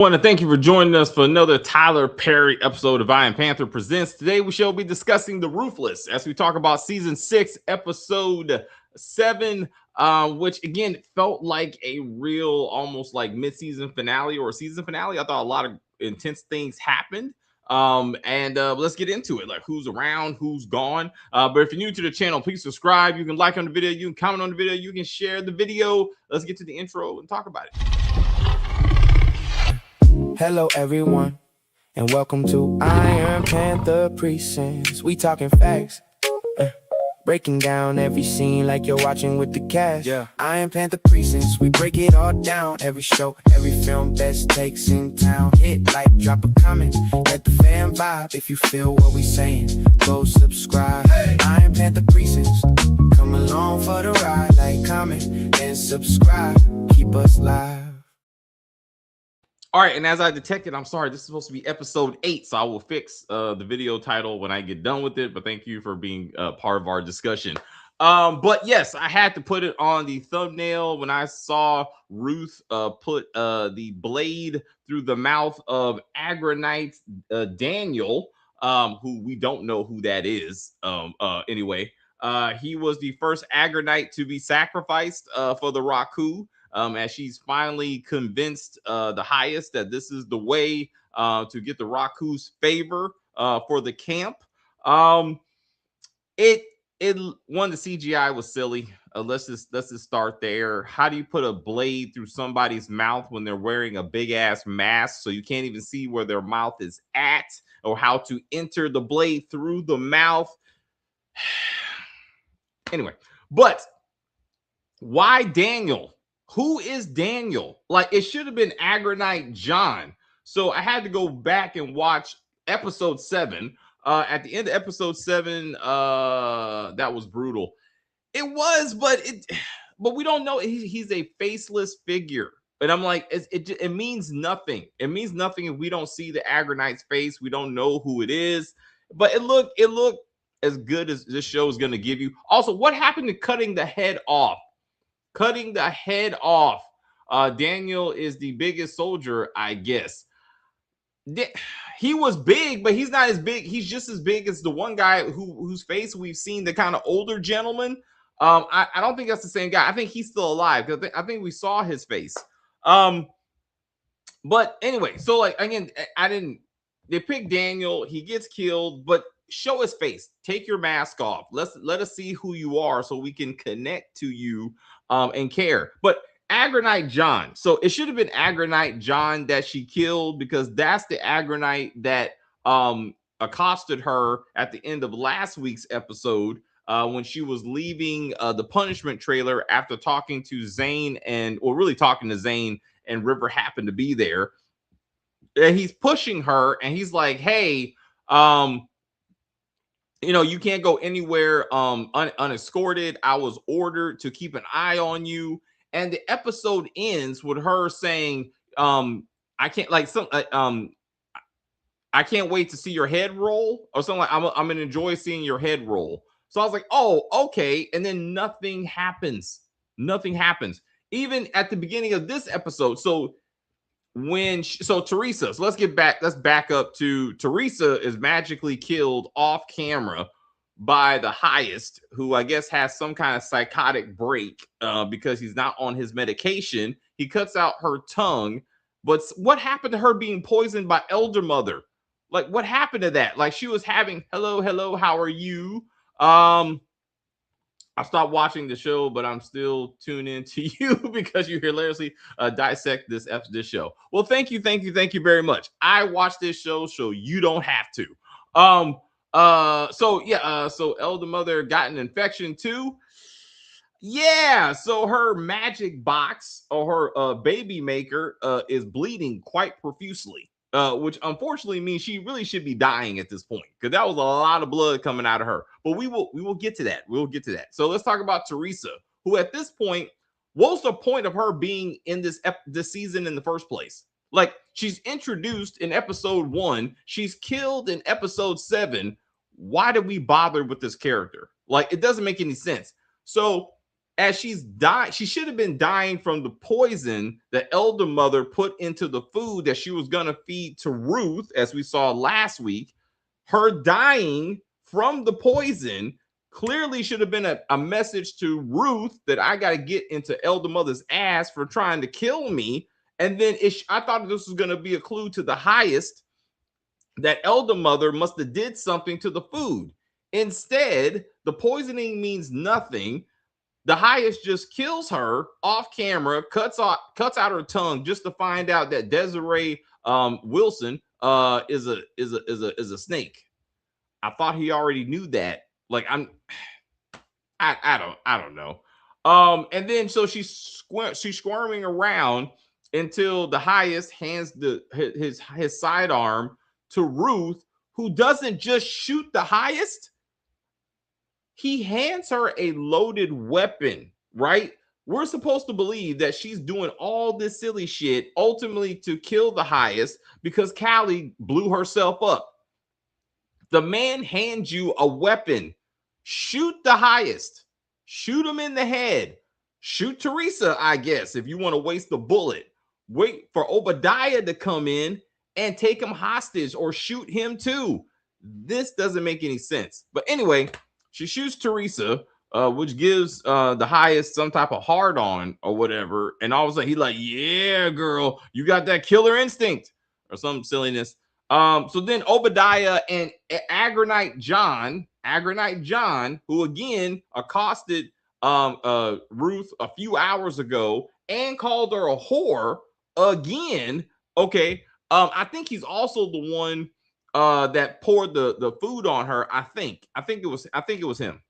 I want to thank you for joining us for another Tyler Perry episode of Iron Panther Presents. Today we shall be discussing the Ruthless as we talk about season 6, episode 7, which again felt like a real, almost like mid-season finale or season finale. I thought a lot of intense things happened. And let's get into it. Like who's around, who's gone. But if you're new to the channel, please subscribe. You can like on the video, you can comment on the video, you can share the video. Let's get to the intro and talk about it. Hello everyone, and welcome to Iron Panther Presents. We talking facts, breaking down every scene like you're watching with the cast. Yeah. Iron Panther Presents, we break it all down. Every show, every film, best takes in town. Hit like, drop a comment, let the fan vibe. If you feel what we saying, go subscribe. Hey. Iron Panther Presents, come along for the ride. Like, comment, and subscribe. Keep us live. All right, and as I detected, I'm sorry, this is supposed to be episode 8, so I will fix the video title when I get done with it, but thank you for being part of our discussion. But yes, I had to put it on the thumbnail when I saw Ruth put the blade through the mouth of Agronite Daniel, who we don't know who that is. Anyway, he was the first Agronite to be sacrificed for the Raku. As she's finally convinced the highest that this is the way to get the Raku's favor for the camp. It one, the CGI was silly. Let's just start there. How do you put a blade through somebody's mouth when they're wearing a big ass mask so you can't even see where their mouth is at, or how to enter the blade through the mouth? Anyway, but why Daniel? Who is Daniel? Like, it should have been Agronite John. So I had to go back and watch episode 7. At the end of episode 7, that was brutal. It was, but we don't know. He's a faceless figure. And I'm like, it means nothing. It means nothing if we don't see the Agronite's face. We don't know who it is. But it looked as good as this show is going to give you. Also, what happened to cutting the head off? Cutting the head off. Daniel is the biggest soldier, I guess. He was big, but he's not as big. He's just as big as the one guy whose face we've seen, the kind of older gentleman. I don't think that's the same guy. I think he's still alive because I think we saw his face. But anyway, so like again, they picked Daniel. He gets killed, but show his face. Take your mask off. Let us see who you are so we can connect to you and care. But Agronite John. So it should have been Agronite John that she killed, because that's the Agronite that accosted her at the end of last week's episode when she was leaving the punishment trailer after talking to Zane or really talking to Zane, and River happened to be there. And he's pushing her and he's like, hey, you can't go anywhere unescorted. I was ordered to keep an eye on you. And the episode ends with her saying, I can't wait to see your head roll, or something like, I'm gonna enjoy seeing your head roll. So I was like, oh, okay. And then nothing happens. Nothing happens. Even at the beginning of this episode. So Teresa, so let's back up to Teresa is magically killed off camera by the highest, who I guess has some kind of psychotic break because he's not on his medication. He cuts out her tongue. But what happened to her being poisoned by Elder Mother? Like, what happened to that? Like, she was having hello, how are you? I stopped watching the show, but I'm still tuned in to you because you hilariously dissect this show. Well, thank you very much. I watched this show, so you don't have to. So Elder Mother got an infection too. Yeah, so her magic box, or her baby maker is bleeding quite profusely. Which unfortunately means she really should be dying at this point, because that was a lot of blood coming out of her. But we will get to that. We'll get to that. So let's talk about Teresa, who at this point, what's the point of her being in this season in the first place? Like, she's introduced in episode 1, she's killed in episode 7. Why did we bother with this character? Like, it doesn't make any sense. So as she's dying. She should have been dying from the poison the elder mother put into the food that she was going to feed to Ruth, as we saw last week. Her dying from the poison clearly should have been a message to Ruth that I got to get into elder mother's ass for trying to kill me. And then I thought this was going to be a clue to the highest that elder mother must have did something to the food. Instead, the poisoning means nothing. The highest just kills her off camera, cuts out her tongue just to find out that Desiree Wilson is a snake. I thought he already knew that. Like I don't know. And then so she's squirming around until the highest hands his sidearm to Ruth, who doesn't just shoot the highest. He hands her a loaded weapon, right? We're supposed to believe that she's doing all this silly shit ultimately to kill the highest because Callie blew herself up. The man hands you a weapon. Shoot the highest. Shoot him in the head. Shoot Teresa, I guess, if you want to waste the bullet. Wait for Obadiah to come in and take him hostage or shoot him too. This doesn't make any sense. But anyway, she shoots Teresa, which gives the highest some type of hard on or whatever. And all of a sudden, he's like, yeah, girl, you got that killer instinct or some silliness. So then Obadiah and Agronite John, who again accosted Ruth a few hours ago and called her a whore again. Okay. I think he's also the one that poured the food on her. I think it was him.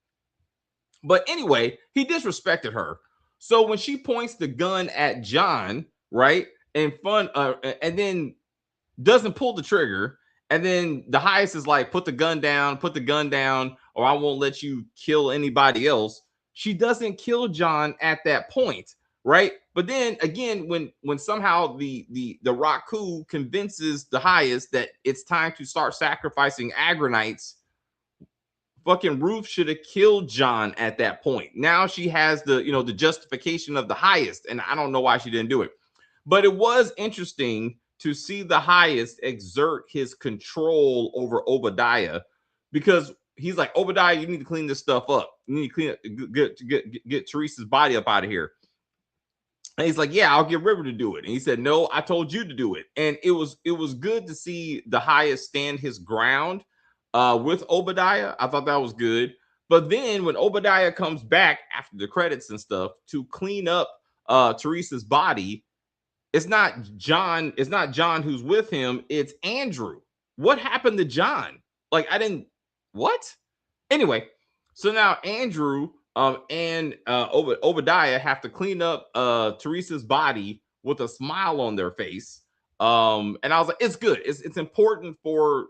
But anyway, he disrespected her. So when she points the gun at John, right, and then doesn't pull the trigger, and then the highest is like, put the gun down, or I won't let you kill anybody else. She doesn't kill John at that point, right? But then again, when somehow the Raku convinces the highest that it's time to start sacrificing Agronites, fucking Ruth should have killed John at that point. Now she has the justification of the highest, and I don't know why she didn't do it. But it was interesting to see the highest exert his control over Obadiah, because he's like, Obadiah, you need to clean this stuff up. You need to clean it, get Teresa's body up out of here. And he's like, yeah, I'll get River to do it. And he said, no, I told you to do it. And it was good to see the highest stand his ground with Obadiah. I thought that was good. But then when Obadiah comes back after the credits and stuff to clean up Teresa's body, it's not John who's with him, it's Andrew. What happened to John? Like, what? Anyway, so now Andrew and Obadiah have to clean up Teresa's body with a smile on their face. And I was like, it's good. It's important for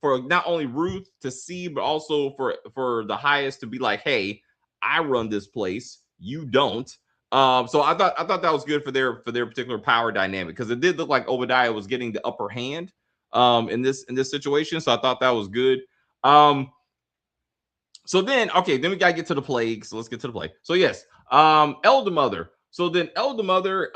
not only Ruth to see, but also for the highest to be like, hey, I run this place, you don't. So I thought that was good for their particular power dynamic, because it did look like Obadiah was getting the upper hand in this situation. So I thought that was good. So then we gotta get to the plague. So let's get to the plague. So yes, elder mother. So then elder mother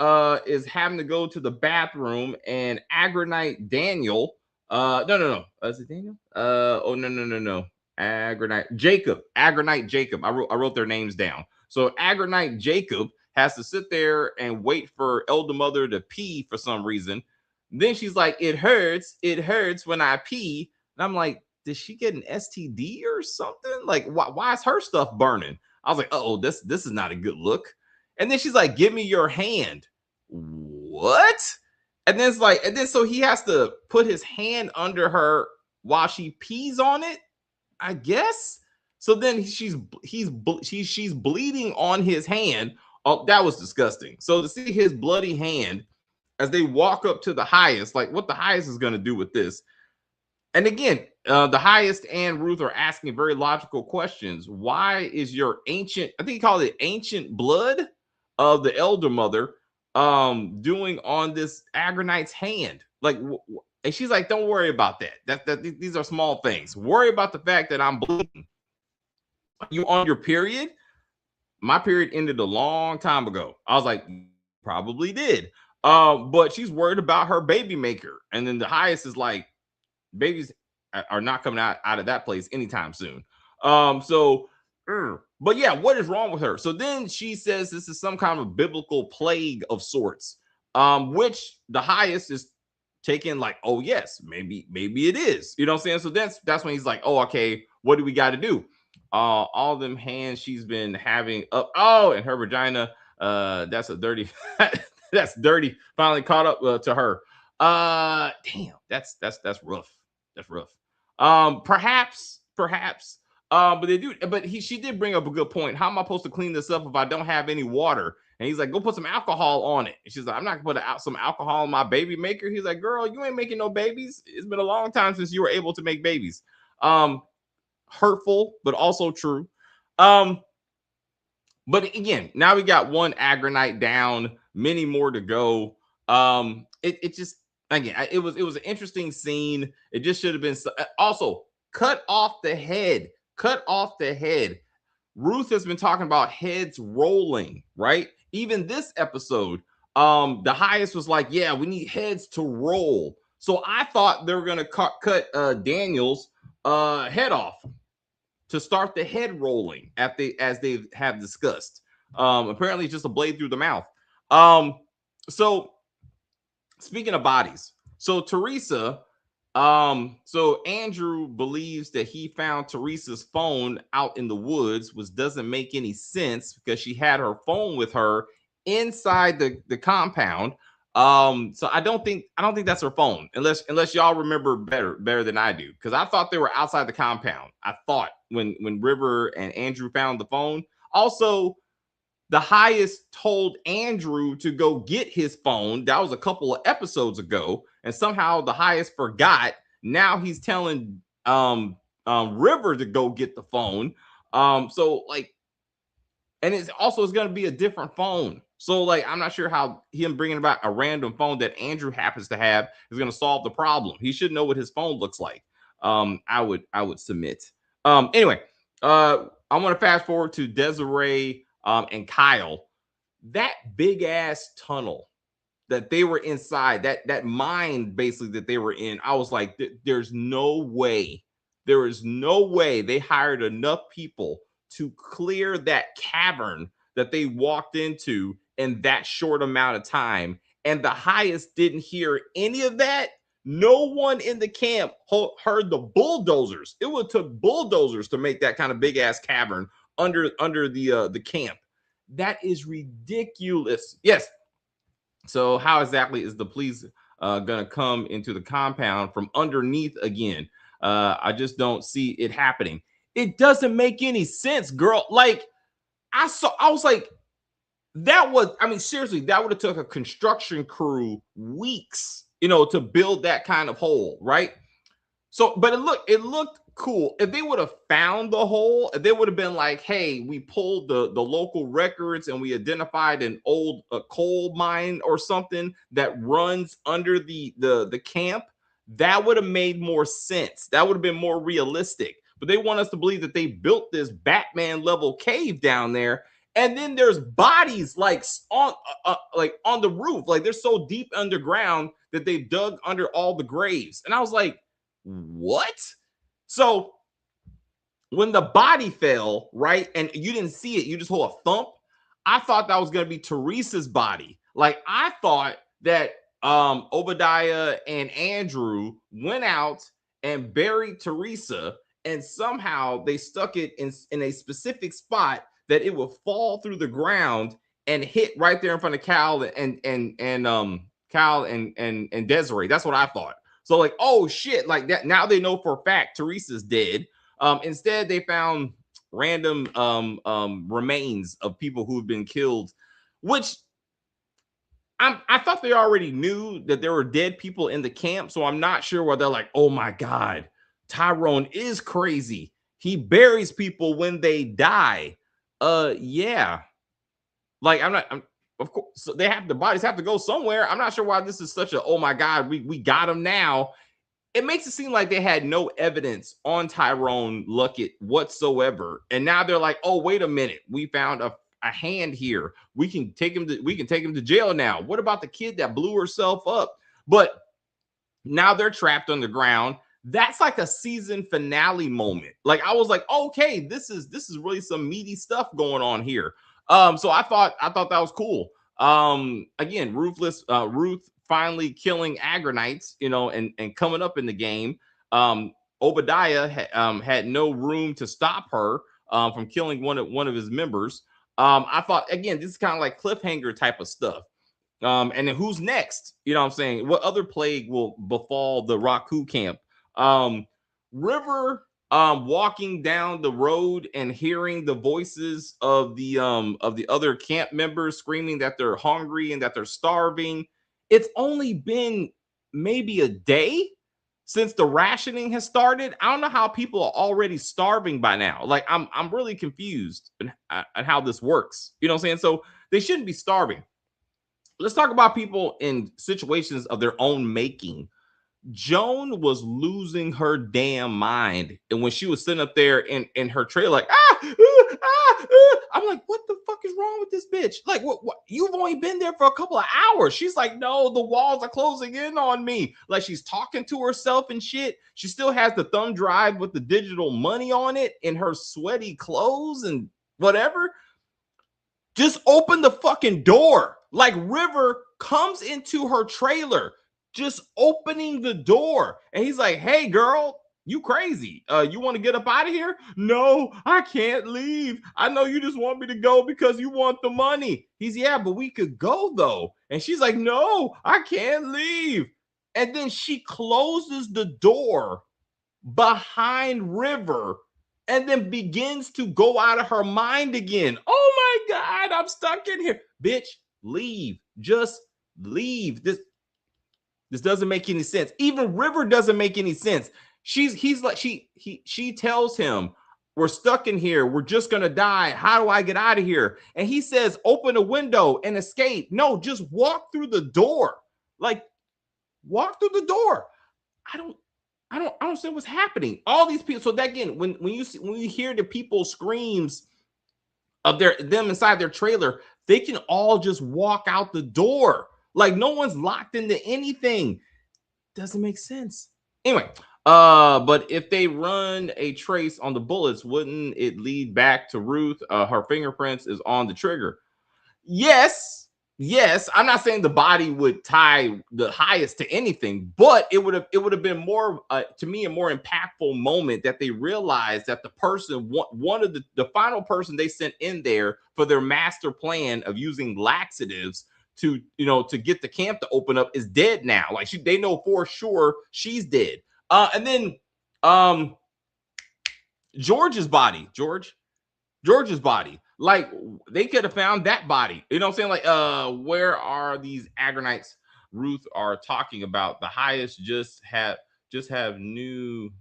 is having to go to the bathroom, and Agronite Daniel. No. Is it Daniel? No. Agronite Jacob. I wrote their names down. So Agronite Jacob has to sit there and wait for elder mother to pee for some reason. Then she's like, it hurts when I pee. And I'm like, did she get an STD or something? Like, why is her stuff burning? I was like, oh, this is not a good look. And then she's like, give me your hand. What? And then it's like, so he has to put his hand under her while she pees on it, I guess. So then she's bleeding on his hand. Oh, that was disgusting. So to see his bloody hand as they walk up to the highest, like what the highest is going to do with this. And again, the highest and Ruth are asking very logical questions. Why is your ancient, I think he called it ancient blood of the elder mother, doing on this Agronite's hand? Like, and she's like, don't worry about that. These are small things. Worry about the fact that I'm bleeding. You on your period? my period ended a long time ago. I was like, probably did. But she's worried about her baby maker. And then the highest is like, babies are not coming out of that place anytime soon. But yeah, what is wrong with her? So then she says this is some kind of biblical plague of sorts, which the highest is taking like, oh yes, maybe it is. You know what I'm saying? So that's when he's like, oh, okay, what do we got to do? All them hands she's been having up, oh, and her vagina, that's a dirty, that's dirty. Finally caught up to her. Damn, that's rough. That's rough. Perhaps. But they do. But she did bring up a good point. How am I supposed to clean this up if I don't have any water? And he's like, go put some alcohol on it. And she's like, I'm not gonna put some alcohol in my baby maker. He's like, girl, you ain't making no babies. It's been a long time since you were able to make babies. Hurtful, but also true. But again, now we got one Agronite down, many more to go. It just, again, it was an interesting scene. It just should have been also cut off the head. Cut off the head. Ruth has been talking about heads rolling, right? Even this episode, the highest was like, yeah, we need heads to roll. So I thought they were gonna cut Daniel's head off to start the head rolling as they have discussed. Apparently, it's just a blade through the mouth. So speaking of bodies, so Teresa, so Andrew believes that he found Teresa's phone out in the woods, which doesn't make any sense because she had her phone with her inside the compound. So I don't think that's her phone, unless y'all remember better than I do, because I thought they were outside the compound. I thought when River and Andrew found the phone. Also, the highest told Andrew to go get his phone. That was a couple of episodes ago, and somehow the highest forgot. Now he's telling River to go get the phone. So like, and it's going to be a different phone. So like, I'm not sure how him bringing about a random phone that Andrew happens to have is going to solve the problem. He should know what his phone looks like. I would submit. Anyway, I want to fast forward to Desiree and Kyle. That big ass tunnel that they were inside, that mine basically that they were in, I was like, there's no way. There is no way they hired enough people to clear that cavern that they walked into in that short amount of time. And the highest didn't hear any of that. No one in the camp heard the bulldozers. It would took bulldozers to make that kind of big ass cavern under the camp. That is ridiculous. Yes. So how exactly is the police gonna come into the compound from underneath again? I just don't see it happening. It doesn't make any sense, girl. Like I was like, seriously, that would have took a construction crew weeks, to build that kind of hole, right? So, but it looked cool. If they would have found the hole, if they would have been like, hey, we pulled the local records and we identified an old coal mine or something that runs under the camp, that would have made more sense. That would have been more realistic. But they want us to believe that they built this Batman level cave down there, and then there's bodies like on the roof, like they're so deep underground that they've dug under all the graves. And I was like, what? So when the body fell, right, and you didn't see it, you just hold a thump, I thought that was going to be Teresa's body. Like I thought that Obadiah and Andrew went out and buried Teresa, and somehow they stuck it in a specific spot that it would fall through the ground and hit right there in front of Cal and Desiree. That's what I thought. So like, oh shit, like that. Now they know for a fact Teresa's dead. Instead, they found random remains of people who've been killed, which I thought they already knew that there were dead people in the camp. So I'm not sure why they're like, oh my God, Tyrone is crazy. He buries people when they die. Yeah. Like of course, so the bodies have to go somewhere. I'm not sure why this is such a, oh my God, we got him now. It makes it seem like they had no evidence on Tyrone Luckett whatsoever. And now they're like, oh, wait a minute. We found a hand here. We can take him to jail now. What about the kid that blew herself up? But now they're trapped underground. That's like a season finale moment. Like I was like, okay, this is really some meaty stuff going on here. So I thought that was cool. Again, Ruth finally killing Agranites, and coming up in the game. Obadiah had no room to stop her from killing one of his members. I thought, again, this is kind of like cliffhanger type of stuff. And then who's next? You know what I'm saying? What other plague will befall the Raku camp? River walking down the road and hearing the voices of the other camp members screaming that they're hungry and that they're starving. It's only been maybe a day since the rationing has started. I don't know how people are already starving by now. Like I'm really confused on how this works. You know what I'm saying? So they shouldn't be starving. Let's talk about people in situations of their own making. Joan was losing her damn mind. And when she was sitting up there in her trailer, like, I'm like, what the fuck is wrong with this bitch? Like, what? You've only been there for a couple of hours. She's like, no, the walls are closing in on me. Like, she's talking to herself and shit. She still has the thumb drive with the digital money on it in her sweaty clothes and whatever. Just open the fucking door. Like, River comes into her trailer, just opening the door. And he's like, hey, girl, you crazy. You want to get up out of here? No, I can't leave. I know you just want me to go because you want the money. He's, yeah, but we could go, though. And she's like, no, I can't leave. And then she closes the door behind River and then begins to go out of her mind again. Oh my God, I'm stuck in here. Bitch, leave. Just leave. This doesn't make any sense. Even River doesn't make any sense. She tells him, we're stuck in here. We're just going to die. How do I get out of here? And he says, open a window and escape. No, just walk through the door. Like, walk through the door. I don't understand what's happening. All these people. So that, again, when you hear the people screams of them inside their trailer, they can all just walk out the door. Like, no one's locked into anything. Doesn't make sense. Anyway, but if they run a trace on the bullets, wouldn't it lead back to Ruth? Her fingerprints is on the trigger. Yes, I'm not saying the body would tie the highest to anything, but it would have been more, to me, a more impactful moment that they realized that the person, one of the final person they sent in there for their master plan of using laxatives to get the camp to open up is dead now. Like, they know for sure she's dead. And then George's body. Like, they could have found that body. You know what I'm saying? Like, where are these Agranites Ruth are talking about? The highest just have new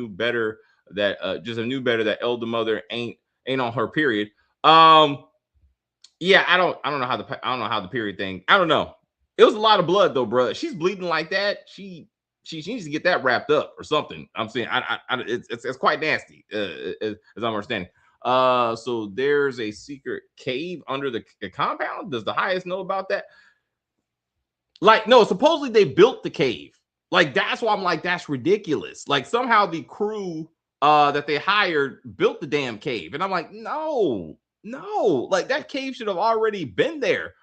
better that elder mother ain't on her period. Yeah, I don't know how the period thing. I don't know. It was a lot of blood though, bro. She's bleeding like that. She needs to get that wrapped up or something. I'm saying it's quite nasty, as I'm understanding. So there's a secret cave under the compound. Does the highest know about that? Like, no, supposedly they built the cave. Like, that's why I'm like, that's ridiculous. Like, somehow the crew that they hired built the damn cave. And I'm like, no, like, that cave should have already been there.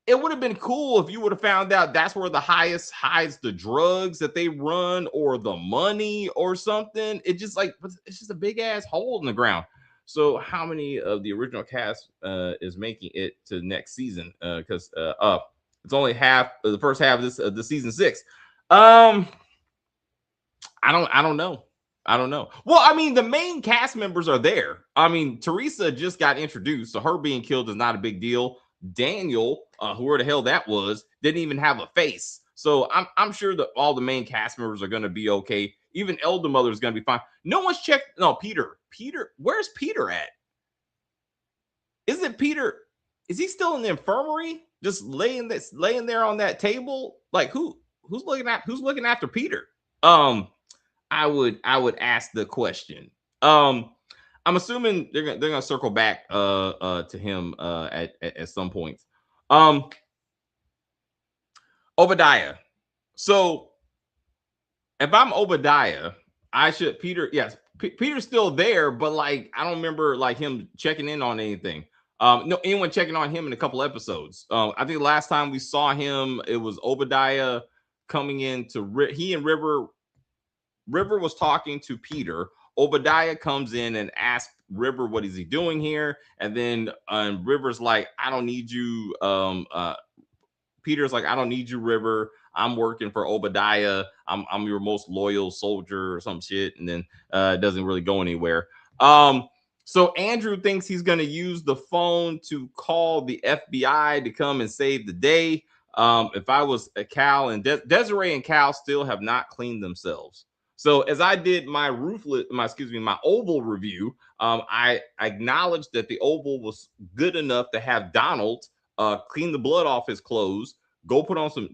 It would have been cool if you would have found out that's where the highest hides the drugs that they run or the money or something. It's just a big ass hole in the ground. So how many of the original cast is making it to next season? Because it's only half the first half of the season 6. I don't know. Well, I mean, the main cast members are there. I mean, Teresa just got introduced, so her being killed is not a big deal. Daniel, whoever the hell that was, didn't even have a face. So I'm sure that all the main cast members are going to be okay. Even Elder Mother is going to be fine. No one's checked. No, Peter, where's Peter at? Isn't Peter? Is he still in the infirmary, just laying there on that table? Like, who's looking after Peter? I would ask the question. I'm assuming they're gonna circle back to him at some points. Um, Obadiah. So if I'm Obadiah, I should Peter. Yes, Peter's still there, but like I don't remember like him checking in on anything. No, anyone checking on him in a couple episodes. I think the last time we saw him, it was Obadiah coming in to he and River was talking to Peter. Obadiah comes in and asks River, "What is he doing here?" And then River's like, "I don't need you." Peter's like, "I don't need you, River. I'm working for Obadiah. I'm your most loyal soldier or some shit." And then it doesn't really go anywhere. So Andrew thinks he's going to use the phone to call the FBI to come and save the day. If I was a Cal and Desiree and Cal still have not cleaned themselves. So as I did my my Oval review, I acknowledged that the Oval was good enough to have Donald clean the blood off his clothes,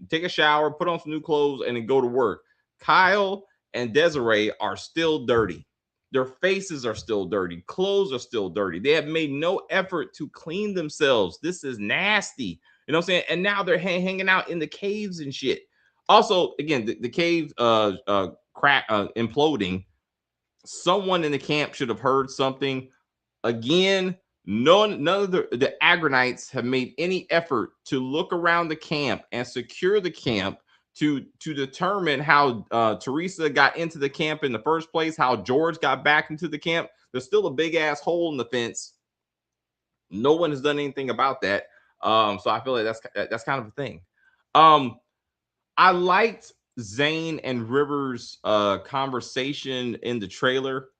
take a shower, put on some new clothes, and then go to work. Kyle and Desiree are still dirty. Their faces are still dirty. Clothes are still dirty. They have made no effort to clean themselves. This is nasty. You know what I'm saying? And now they're hanging out in the caves and shit. Also, again, the cave imploding. Someone in the camp should have heard something. Again, none of the Agranites have made any effort to look around the camp and secure the camp to determine how Teresa got into the camp in the first place, how George got back into the camp. There's still a big ass hole in the fence. No one has done anything about that. So I feel like that's kind of a thing. I liked Zane and Rivers' conversation in the trailer.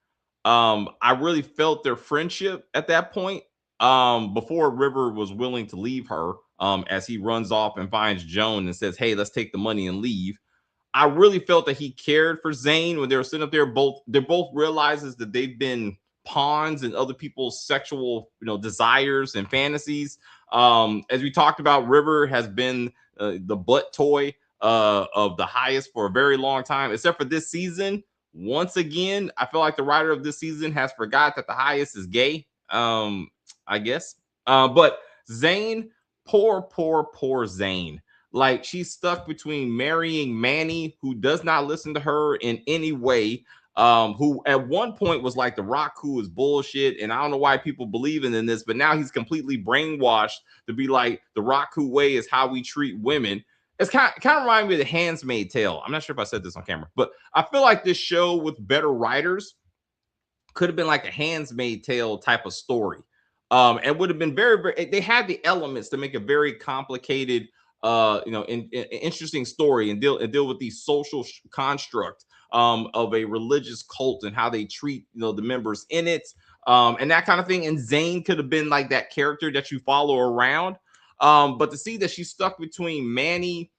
I really felt their friendship at that point. Before River was willing to leave her, as he runs off and finds Joan and says, "Hey, let's take the money and leave." I really felt that he cared for Zane when they were sitting up there. They both realizes that they've been pawns in other people's sexual, desires and fantasies. As we talked about, River has been the butt toy of the highest for a very long time, except for this season. Once again, I feel like the writer of this season has forgot that the highest is gay. I guess. But Zane, poor Zane. Like she's stuck between marrying Manny, who does not listen to her in any way. Who at one point was like the Raku is bullshit, and I don't know why people believe in this, but now he's completely brainwashed to be like the Raku way is how we treat women. It's kind of remind me of the Handmaid's Tale. I'm not sure if I said this on camera, but I feel like this show with better writers could have been like a Handmaid's Tale type of story. It would have been very. They had the elements to make a very complicated, interesting story and deal with these social construct of a religious cult and how they treat the members in it, and that kind of thing. And Zane could have been like that character that you follow around. But to see that she's stuck between marrying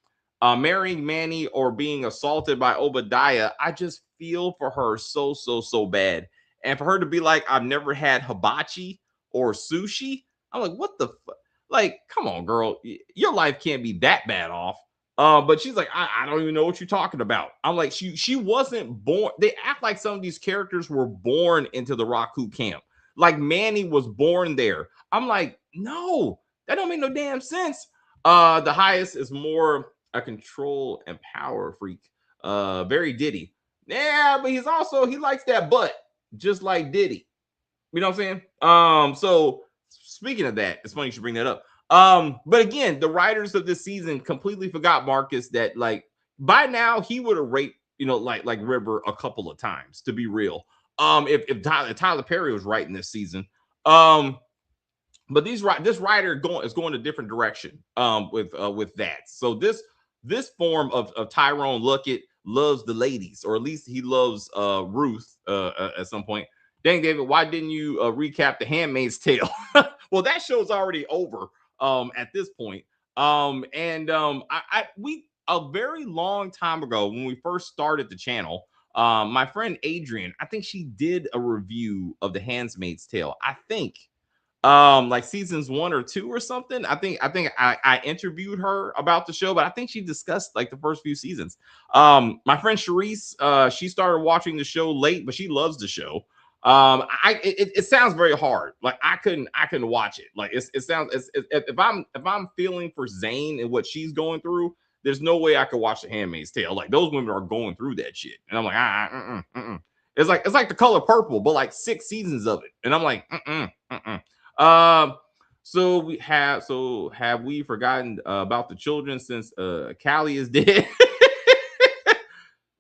Manny or being assaulted by Obadiah, I just feel for her so bad. And for her to be like, "I've never had hibachi or sushi," I'm like, what the fuck? Like, come on, girl. Your life can't be that bad off. But she's like, I don't even know what you're talking about. I'm like, she wasn't born. They act like some of these characters were born into the Raku camp. Like Manny was born there. I'm like, no, that don't make no damn sense. The highest is more a control and power freak. Very Diddy. Yeah, but he likes that butt, just like Diddy. You know what I'm saying? So speaking of that, it's funny you should bring that up. But again, the writers of this season completely forgot Marcus that like by now he would have raped, like River a couple of times, to be real. If Tyler Perry was writing this season. But this writer is going a different direction with that. So this form of Tyrone Luckett loves the ladies, or at least he loves Ruth at some point. Dang, David, why didn't you recap The Handmaid's Tale? Well, that show's already over at this point. We a very long time ago when we first started the channel, my friend Adrian, I think she did a review of The Handmaid's Tale. I think like seasons 1 or 2 or something. I interviewed her about the show, but I think she discussed like the first few seasons. My friend Charisse, she started watching the show late, but she loves the show. It sounds very hard. Like I couldn't watch it. Like it sounds if I'm feeling for Zane and what she's going through, there's no way I could watch The Handmaid's Tale. Like those women are going through that shit, and I'm like, It's like The Color Purple, but like 6 seasons of it, and I'm like, So have we forgotten about the children since Callie is dead?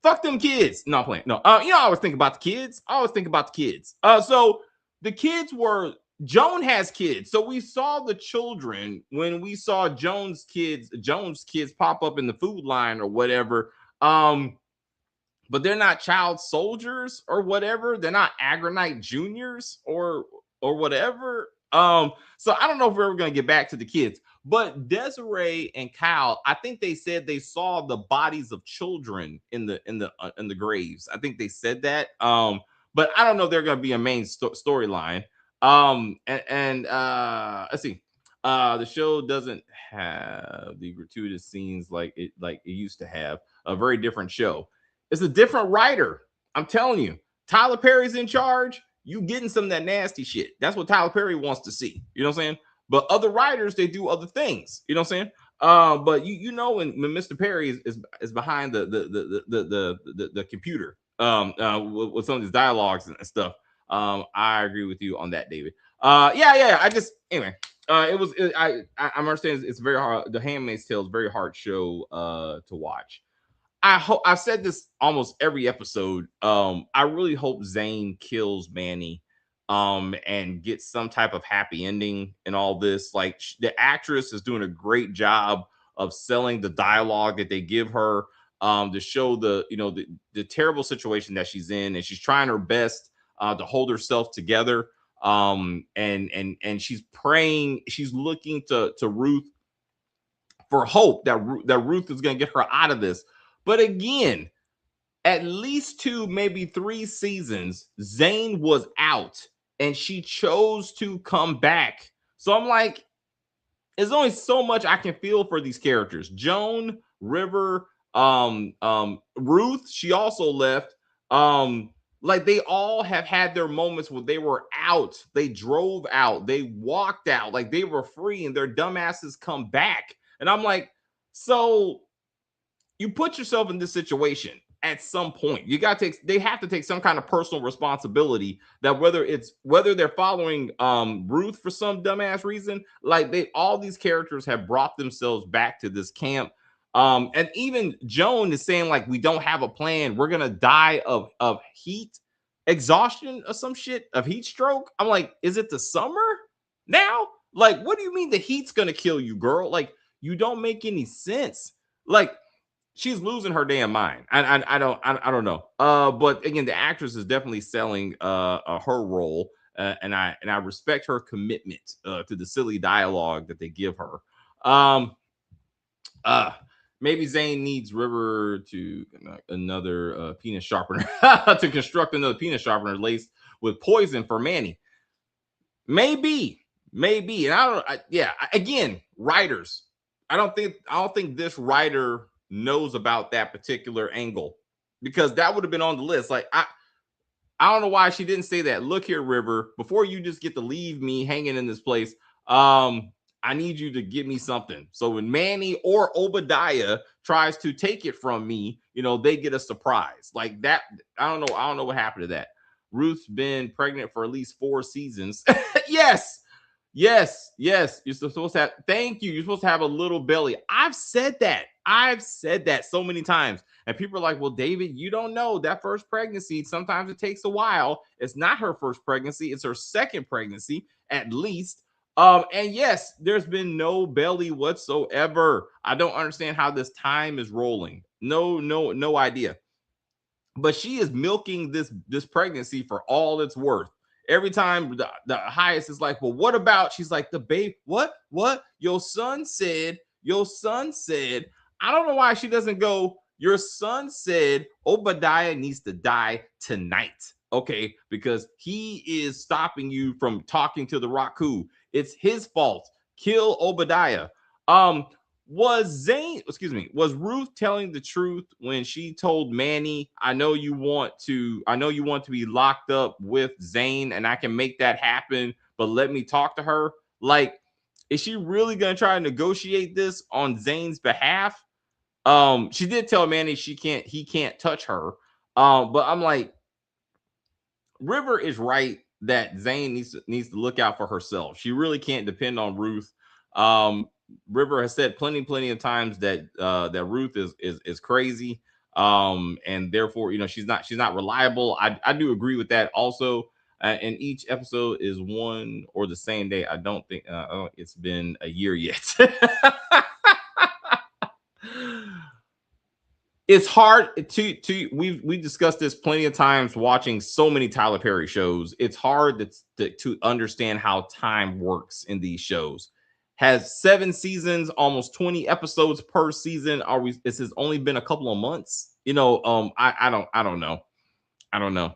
Fuck them kids. No, I'm playing. No, I always think about the kids. I always think about the kids. So the kids were Joan has kids. So we saw the children when we saw Jones kids pop up in the food line or whatever. But they're not child soldiers or whatever. They're not Agronite juniors or whatever. So I don't know if we're ever gonna get back to the kids. But Desiree and Kyle, I think they said they saw the bodies of children in the graves. I think they said that. But I don't know if they're going to be a main storyline. Let's see. The show doesn't have the gratuitous scenes like it used to have. A very different show. It's a different writer. I'm telling you. Tyler Perry's in charge. You getting some of that nasty shit. That's what Tyler Perry wants to see. You know what I'm saying? But other writers, they do other things. You know what I'm saying? But you know when Mr. Perry is behind the computer with some of these dialogues and stuff. I agree with you on that, David. Yeah. I just anyway. I understand it's very hard. The Handmaid's Tale is a very hard show to watch. I've said this almost every episode. I really hope Zane kills Manny and gets some type of happy ending in all this. Like the actress is doing a great job of selling the dialogue that they give her to show the terrible situation that she's in, and she's trying her best to hold herself together. And she's praying, she's looking to Ruth for hope that Ruth is going to get her out of this. But again, at least 2, maybe 3 seasons, Zane was out and she chose to come back. So I'm like, there's only so much I can feel for these characters. Joan, River, Ruth, she also left. Like they all have had their moments where they were out, they drove out, they walked out, like they were free, and their dumbasses come back. And I'm like, so you put yourself in this situation at some point. They have to take some kind of personal responsibility that whether they're following Ruth for some dumbass reason, like all these characters have brought themselves back to this camp. And even Joan is saying, like, we don't have a plan. We're gonna die of heat exhaustion or some shit, of heat stroke. I'm like, is it the summer now? Like, what do you mean the heat's gonna kill you, girl? Like, you don't make any sense. Like, she's losing her damn mind. I don't know. But again, the actress is definitely selling her role, and I respect her commitment to the silly dialogue that they give her. Maybe Zane needs River to another penis sharpener to construct another penis sharpener laced with poison for Manny. Maybe, and again, writers. I don't think this writer knows about that particular angle, because that would have been on the list. Like I don't know why she didn't say that. Look here, River, before you just get to leave me hanging in this place, I need you to give me something. So when Manny or Obadiah tries to take it from me, they get a surprise like that. I don't know what happened to that. Ruth's been pregnant for at least 4 seasons. Yes. You're supposed to have, thank you. You're supposed to have a little belly. I've said that so many times. And people are like, well, David, you don't know that first pregnancy. Sometimes it takes a while. It's not her first pregnancy. It's her second pregnancy, at least. And yes, there's been no belly whatsoever. I don't understand how this time is rolling. No idea. But she is milking this pregnancy for all it's worth. Every time the highest is like, well, what about? She's like, the babe, what? Your son said. I don't know why she doesn't go, your son said Obadiah needs to die tonight. Okay, because he is stopping you from talking to the Raku. It's his fault. Kill Obadiah. was Ruth telling the truth when she told Manny, I know you want to be locked up with Zane and I can make that happen, but let me talk to her. Like, is she really gonna try to negotiate this on Zane's behalf? She did tell Manny he can't touch her. But I'm like, River is right that Zane needs to look out for herself. She really can't depend on Ruth. Um, River has said plenty of times that that Ruth is crazy, and therefore she's not reliable. I do agree with that also. And each episode is one or the same day. I don't think it's been a year yet. It's hard to we discussed this plenty of times watching so many Tyler Perry shows. It's hard to understand how time works in these shows. Has 7 seasons, almost 20 episodes per season. Are we this has only been a couple of months? I don't know. I don't know.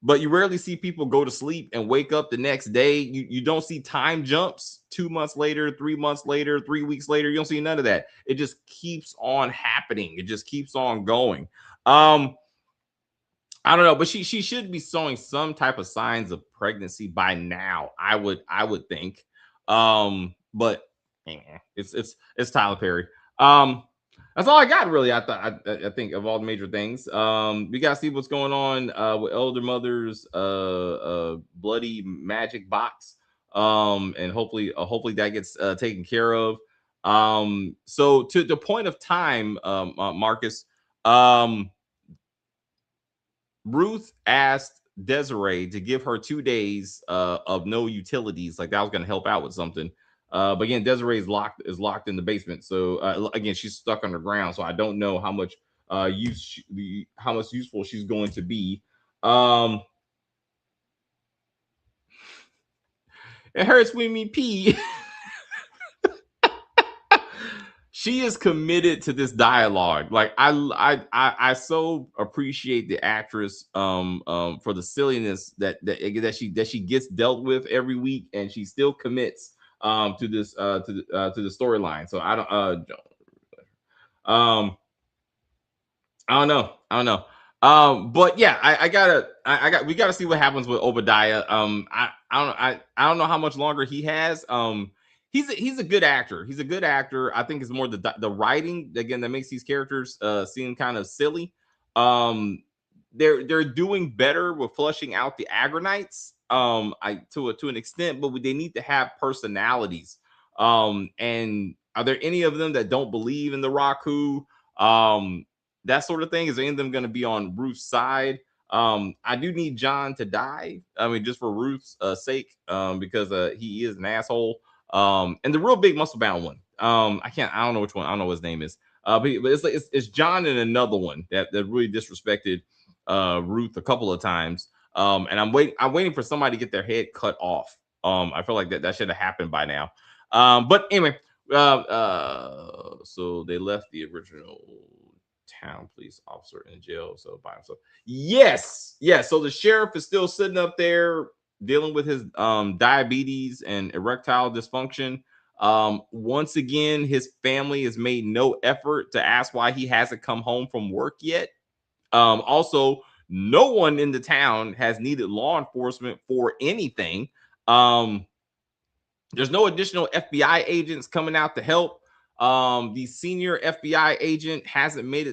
But you rarely see people go to sleep and wake up the next day. You don't see time jumps 2 months later, 3 months later, 3 weeks later. You don't see none of that. It just keeps on happening. It just keeps on going. Um, I don't know, but she should be showing some type of signs of pregnancy by now. I would think. But it's Tyler Perry. Um, that's all I got really. I think of all the major things. We gotta see what's going on with Elder Mother's bloody magic box. And hopefully that gets taken care of. So to the point of time, Marcus. Um, Ruth asked Desiree to give her 2 days of no utilities, like that was going to help out with something. But again, Desiree is locked in the basement, so again, she's stuck underground. So I don't know how much how much useful she's going to be. Um, it hurts when me pee. She is committed to this dialogue. Like I so appreciate the actress for the silliness that she gets dealt with every week, and she still commits to this to the storyline. So um I don't know. I don't know. But yeah, we gotta see what happens with Obadiah. I don't know how much longer he has. He's a good actor. He's a good actor. I think it's more the writing again that makes these characters seem kind of silly. Um, they're doing better with flushing out the Agranites. I to an extent, but they need to have personalities. And are there any of them that don't believe in the Raku? That sort of thing. Is any of them going to be on Ruth's side? I do need John to die. I mean, just for Ruth's sake, because he is an asshole. And the real big muscle bound one. I don't know which one. I don't know what his name is. But it's John and another one that really disrespected Ruth a couple of times. And I'm waiting for somebody to get their head cut off. I feel like that should have happened by now. But anyway, so they left the original town police officer in jail, so by himself. Yes. So the sheriff is still sitting up there dealing with his diabetes and erectile dysfunction. Once again, his family has made no effort to ask why he hasn't come home from work yet. Also, no one in the town has needed law enforcement for anything. Um, there's no additional FBI agents coming out to help. The senior FBI agent hasn't made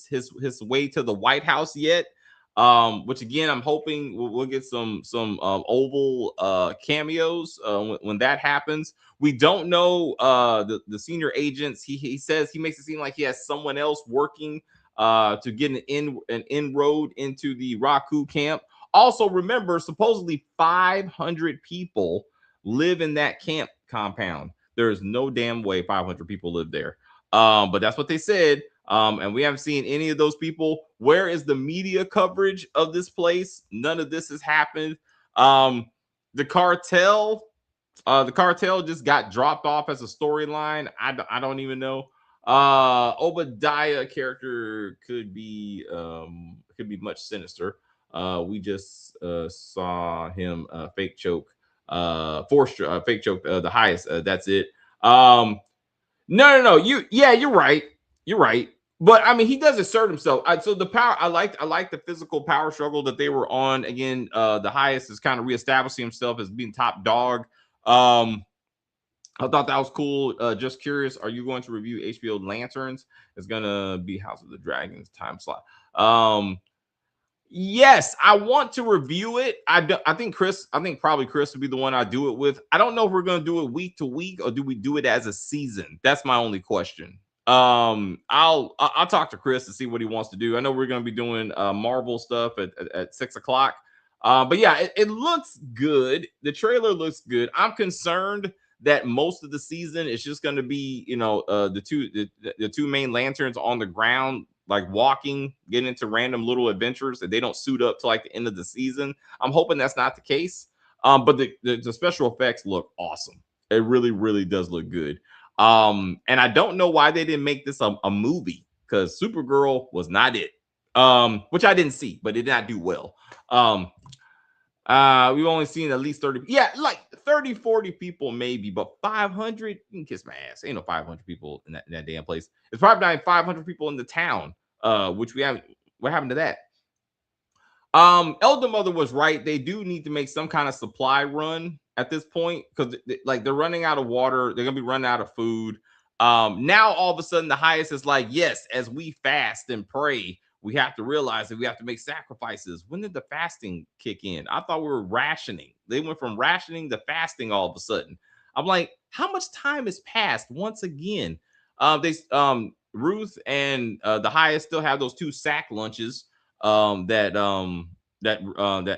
his way to the White House yet. Which again, I'm hoping we'll get some Oval cameos when that happens. We don't know the senior agents. He says he makes it seem like he has someone else working to get an inroad into the Raku camp. Also, remember, supposedly 500 people live in that camp compound. There is no damn way 500 people live there. But that's what they said. And we haven't seen any of those people. Where is the media coverage of this place? None of this has happened. The cartel just got dropped off as a storyline. I don't even know. Obadiah character could be much sinister. We just saw him fake choke fake choke the highest. That's it. No. You're right. You're right. But I mean, he does assert himself. So the power, I like the physical power struggle that they were on. Again, the highest is kind of reestablishing himself as being top dog. I thought that was cool. Just curious, are you going to review HBO Lanterns? It's gonna be House of the Dragons time slot. Yes, I want to review it. I think probably Chris would be the one I do it with. I don't know if we're gonna do it week to week or do we do it as a season. That's my only question. I'll talk to Chris to see what he wants to do. I know we're gonna be doing Marvel stuff at 6 o'clock. But yeah, it looks good. The trailer looks good. I'm concerned that most of the season is just going to be, the two main lanterns on the ground, like walking, getting into random little adventures that they don't suit up to like the end of the season. I'm hoping that's not the case. But the special effects look awesome. It really, really does look good. And I don't know why they didn't make this a movie, because Supergirl was not it. Which I didn't see, but it did not do well. We've only seen at least 30. Yeah, like 30, 40 people maybe, but 500, you can kiss my ass. Ain't no 500 people in that damn place. It's probably not 500 people in the town, which we haven't. What happened to that? Elder Mother was right. They do need to make some kind of supply run at this point, because like they're running out of water. They're gonna be running out of food. Now all of a sudden the highest is like, yes, as we fast and pray, we have to realize that we have to make sacrifices. When did the fasting kick in? I thought we were rationing. They went from rationing to fasting all of a sudden. I'm like, how much time has passed once again? Ruth and the highest still have those 2 sack lunches that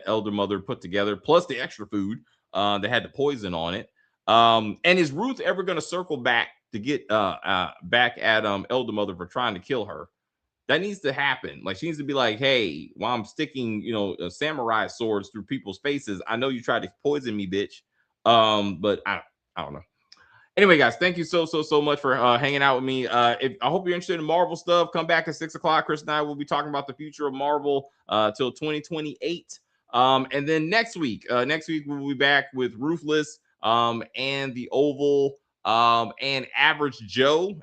Elder Mother put together, plus the extra food that had the poison on it. And is Ruth ever going to circle back to get back at Elder Mother for trying to kill her? That needs to happen. Like, she needs to be like, hey, while I'm sticking, samurai swords through people's faces, I know you tried to poison me, bitch. But I don't know. Anyway, guys, thank you so much for hanging out with me. I hope you're interested in Marvel stuff. Come back at 6 o'clock. Chris and I will be talking about the future of Marvel till 2028. And then next week we'll be back with Ruthless and the Oval. And Average Joe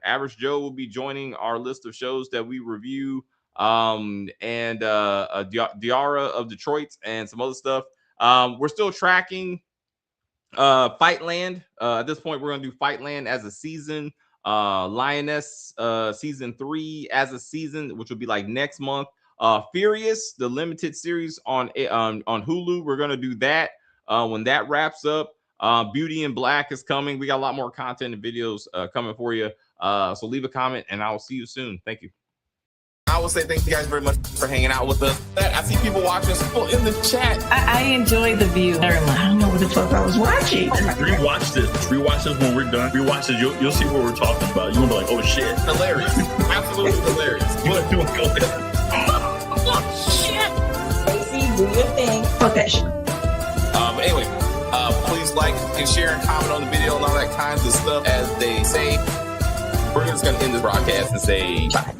will be joining our list of shows that we review, and Diara of Detroit and some other stuff. We're still tracking Fightland. At this point, we're going to do Fightland as a season, Lioness season 3 as a season, which will be like next month. Furious, the limited series on Hulu, we're going to do that when that wraps up. Beauty in Black is coming. We got a lot more content and videos coming for you. So leave a comment and I will see you soon. Thank you. I will say thank you guys very much for hanging out with us. I see people watching in the chat. I enjoy the view. I don't know what the fuck I was watching. Rewatch this when we're done. Rewatch this. You'll see what we're talking about. You'll be like, oh shit. Hilarious. Absolutely hilarious. What do I go there? Oh shit. Stacey, do your thing. Fuck that shit. But anyway, please like and share and comment on the video and all that kinds of stuff. As they say, we're just going to end this broadcast and say bye.